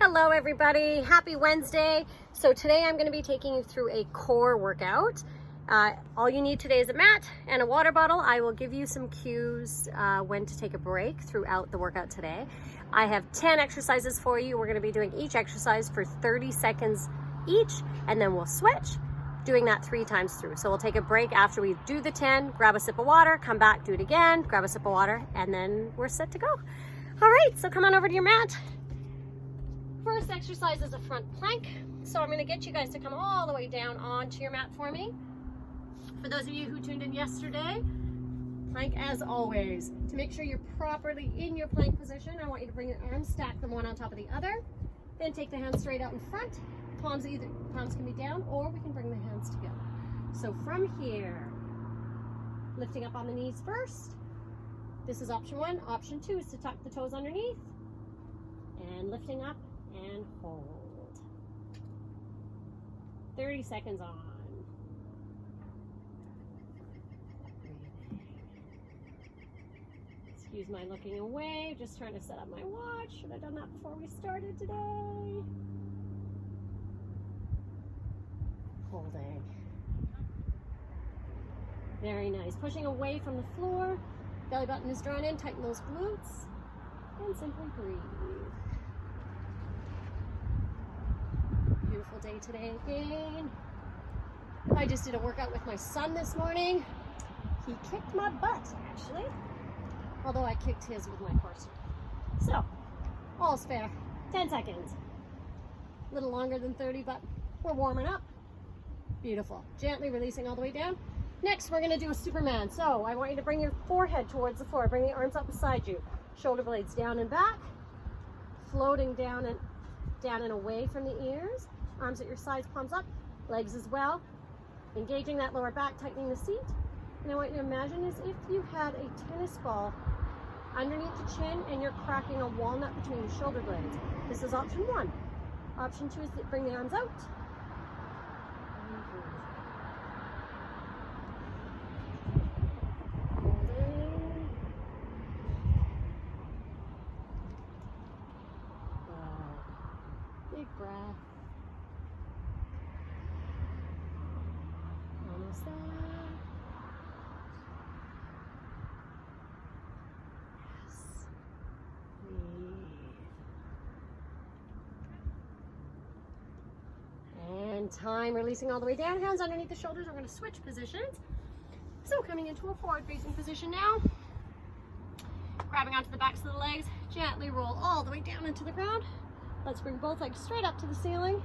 Hello everybody, happy Wednesday. So today I'm going to be taking you through a core workout. All you need today is a mat and a water bottle. I will give you some cues when to take a break throughout the workout today. I have 10 exercises for you. We're going to be doing each exercise for 30 seconds each, and then we'll switch, doing that 3 times through. So we'll take a break after we do the 10, grab a sip of water, come back, do it again, grab a sip of water, and then we're set to go. All right, so come on over to your mat. First exercise is a front plank. So I'm going to get you guys to come all the way down onto your mat for me. For those of you who tuned in yesterday, plank as always. To make sure you're properly in your plank position, I want you to bring your arms, stack them one on top of the other. Then take the hands straight out in front. Palms can be down, or we can bring the hands together. So from here, lifting up on the knees first. This is option 1. Option 2 is to tuck the toes underneath and lifting up and hold. 30 seconds on. Excuse my looking away, just trying to set up my watch. Should have done that before we started today. Holding. Very nice. Pushing away from the floor. Belly button is drawn in, tighten those glutes, and simply breathe. Beautiful day today again. I just did a workout with my son this morning. He kicked my butt, actually, although I kicked his with my core strength. So, all's fair. 10 seconds. A little longer than 30, but we're warming up. Beautiful. Gently releasing all the way down. Next, we're going to do a Superman. So I want you to bring your forehead towards the floor. Bring the arms up beside you. Shoulder blades down and back. Floating down and away from the ears. Arms at your sides, palms up. Legs as well. Engaging that lower back, tightening the seat. And I want you to imagine as if you had a tennis ball underneath the chin and you're cracking a walnut between your shoulder blades. This is option 1. Option 2 is to bring the arms out. Big breath. Almost there. Yes. Breathe. And time. Releasing all the way down. Hands underneath the shoulders. We're going to switch positions. So coming into a forward facing position now. Grabbing onto the backs of the legs. Gently roll all the way down into the ground. Let's bring both legs straight up to the ceiling.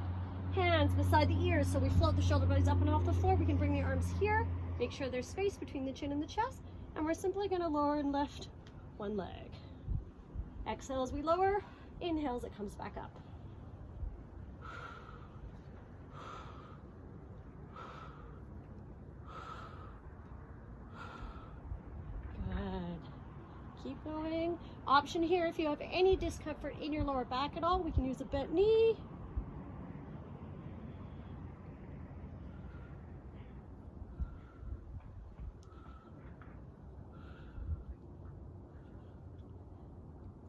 Hands beside the ears so we float the shoulder blades up and off the floor. We can bring the arms here. Make sure there's space between the chin and the chest. And we're simply going to lower and lift one leg. Exhale as we lower. Inhale as it comes back up. Keep going. Option here, if you have any discomfort in your lower back at all, we can use a bent knee.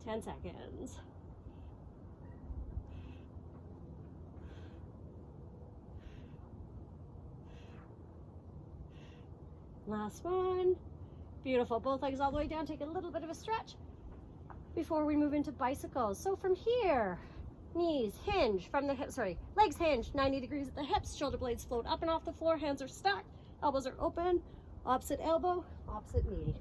Ten seconds. Last one. Beautiful. Both legs all the way down. Take a little bit of a stretch before we move into bicycles. So from here, knees hinge from the hips, legs hinge 90 degrees at the hips, shoulder blades float up and off the floor, hands are stacked, elbows are open, opposite elbow, opposite knee.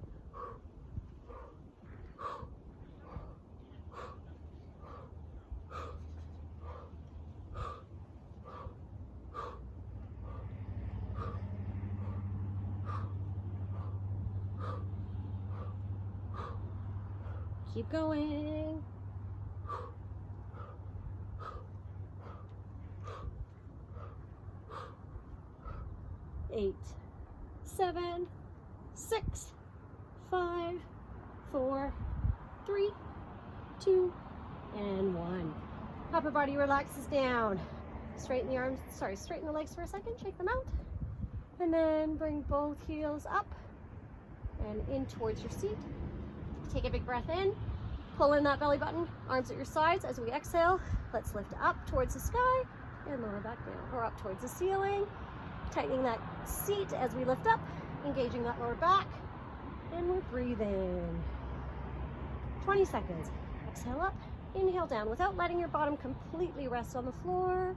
Keep going. 8, 7, 6, 5, 4, 3, 2, and 1. Upper body relaxes down. Straighten the arms, straighten the legs for a second, shake them out. And then bring both heels up and in towards your seat. Take a big breath in. Pull in that belly button, arms at your sides. As we exhale, let's lift up towards the sky and lower back down, or up towards the ceiling. Tightening that seat as we lift up, engaging that lower back, and we're breathing. 20 seconds. Exhale up, inhale down without letting your bottom completely rest on the floor.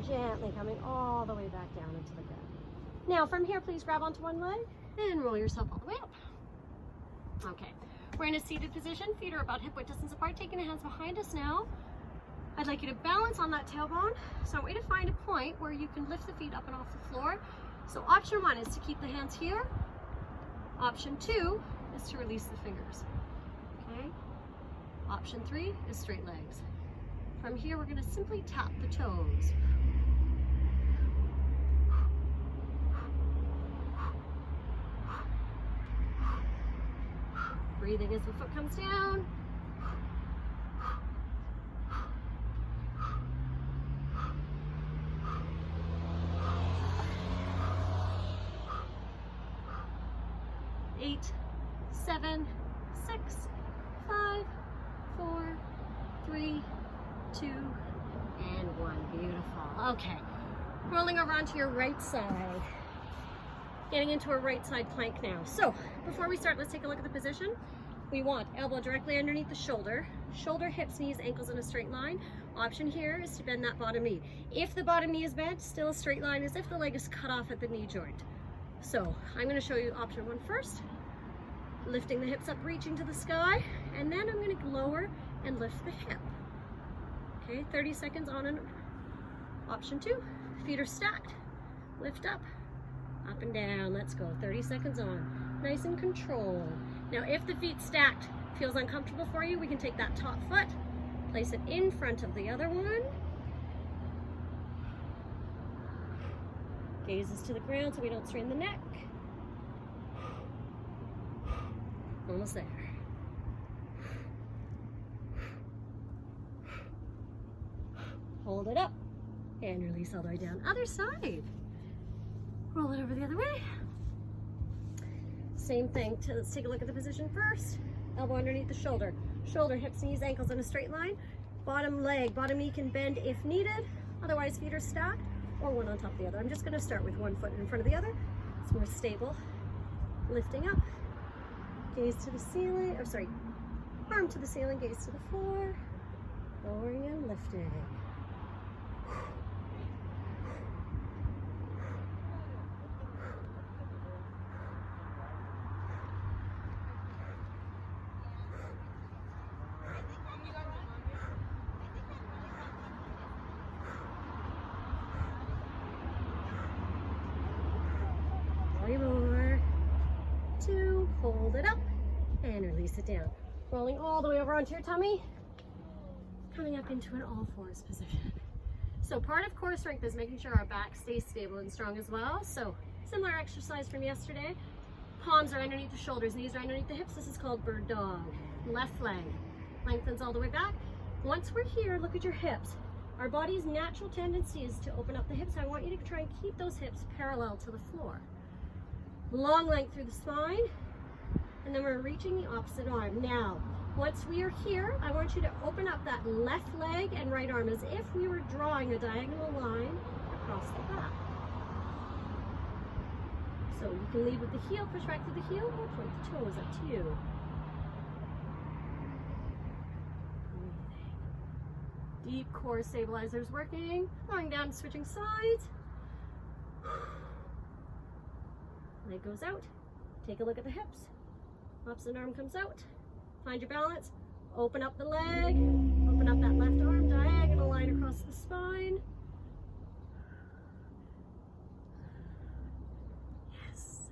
Gently coming all the way back down into the ground. Now from here, please grab onto one leg and roll yourself all the way up. Okay, we're in a seated position. Feet are about hip width distance apart. Taking the hands behind us now. I'd like you to balance on that tailbone. So I want you to find a point where you can lift the feet up and off the floor. So option 1 is to keep the hands here. Option 2 is to release the fingers. Okay. Option 3 is straight legs. From here, we're going to simply tap the toes. Breathing as the foot comes down. Eight, 7, 6, 5, 4, 3, 2, and 1. Beautiful. Okay. Rolling over onto your right side. Getting into a right side plank now. So before we start, let's take a look at the position. We want elbow directly underneath the shoulder, shoulder, hips, knees, ankles in a straight line. Option here is to bend that bottom knee. If the bottom knee is bent, still a straight line as if the leg is cut off at the knee joint. So I'm going to show you option 1 first. Lifting the hips up, reaching to the sky, and then I'm going to lower and lift the hip. Okay, 30 seconds on and option 2. Feet are stacked. Lift up. Up and down, let's go. 30 seconds on. Nice and controlled. Now if the feet stacked feels uncomfortable for you, we can take that top foot, place it in front of the other one. Gazes to the ground so we don't strain the neck. Almost there. Hold it up and release all the way down. Other side. Roll it over the other way. Same thing. Let's take a look at the position first. Elbow underneath the shoulder. Shoulder, hips, knees, ankles in a straight line. Bottom leg, bottom knee can bend if needed. Otherwise, feet are stacked or one on top of the other. I'm just going to start with one foot in front of the other. It's more stable. Lifting up. Gaze to the ceiling. Oh, sorry. Arm to the ceiling, gaze to the floor. Lowering and lifting. More. 2, hold it up and release it down. Rolling all the way over onto your tummy, coming up into an all fours position. So part of core strength is making sure our back stays stable and strong as well. So similar exercise from yesterday. Palms are underneath the shoulders, knees are underneath the hips. This is called bird dog. Left leg lengthens all the way back. Once we're here, look at your hips. Our body's natural tendency is to open up the hips. I want you to try and keep those hips parallel to the floor. Long length through the spine, and then we're reaching the opposite arm. Now, once we are here, I want you to open up that left leg and right arm as if we were drawing a diagonal line across the back. So you can lead with the heel, push back through the heel, or point the toes, up to you. Deep core stabilizers working, going down, switching sides. Leg goes out. Take a look at the hips. Opposite arm comes out. Find your balance. Open up the leg. Open up that left arm. Diagonal line across the spine. Yes.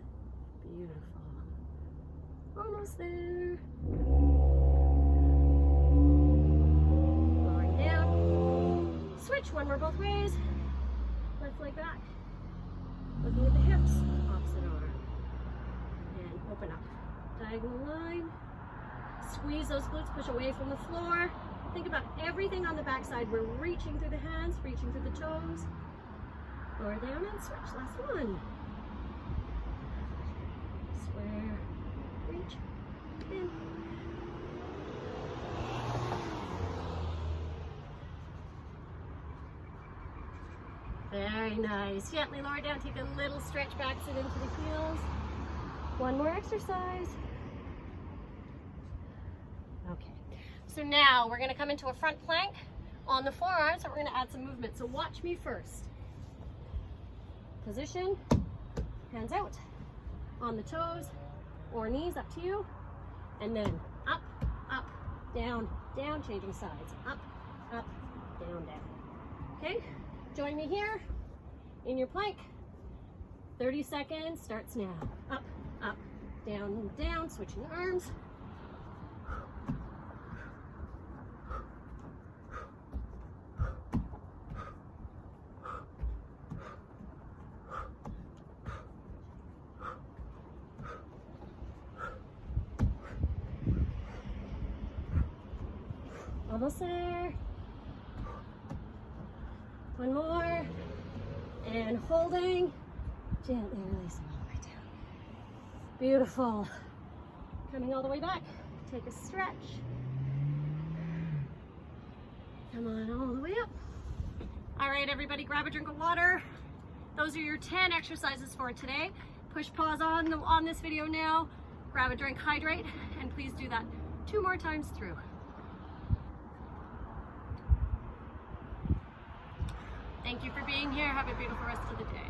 Beautiful. Almost there. Lowering down. One more both ways. Left leg back. Looking at the hips. Opposite arm. And open up. Diagonal line. Squeeze those glutes, push away from the floor. Think about everything on the back side. We're reaching through the hands, reaching through the toes. Lower down and switch. Last one. Square, reach, in. Very nice. Gently lower down, take a little stretch back, sit into the heels. One more exercise. Okay, so now we're gonna come into a front plank on the forearms, so we're gonna add some movement. So watch me first. Position, hands out, on the toes or knees, up to you. And then up, up, down, down, changing sides. Up, up, down, down. Okay, join me here in your plank. 30 seconds, starts now. Up, up, down, down, switching arms. Almost there. One more. And holding. Gently releasing all the way down. Beautiful. Coming all the way back. Take a stretch. Come on all the way up. All right, everybody, grab a drink of water. Those are your 10 exercises for today. Push pause on this video now. Grab a drink, hydrate, and please do that 2 more times through. Thank you for being here. Have a beautiful rest of the day.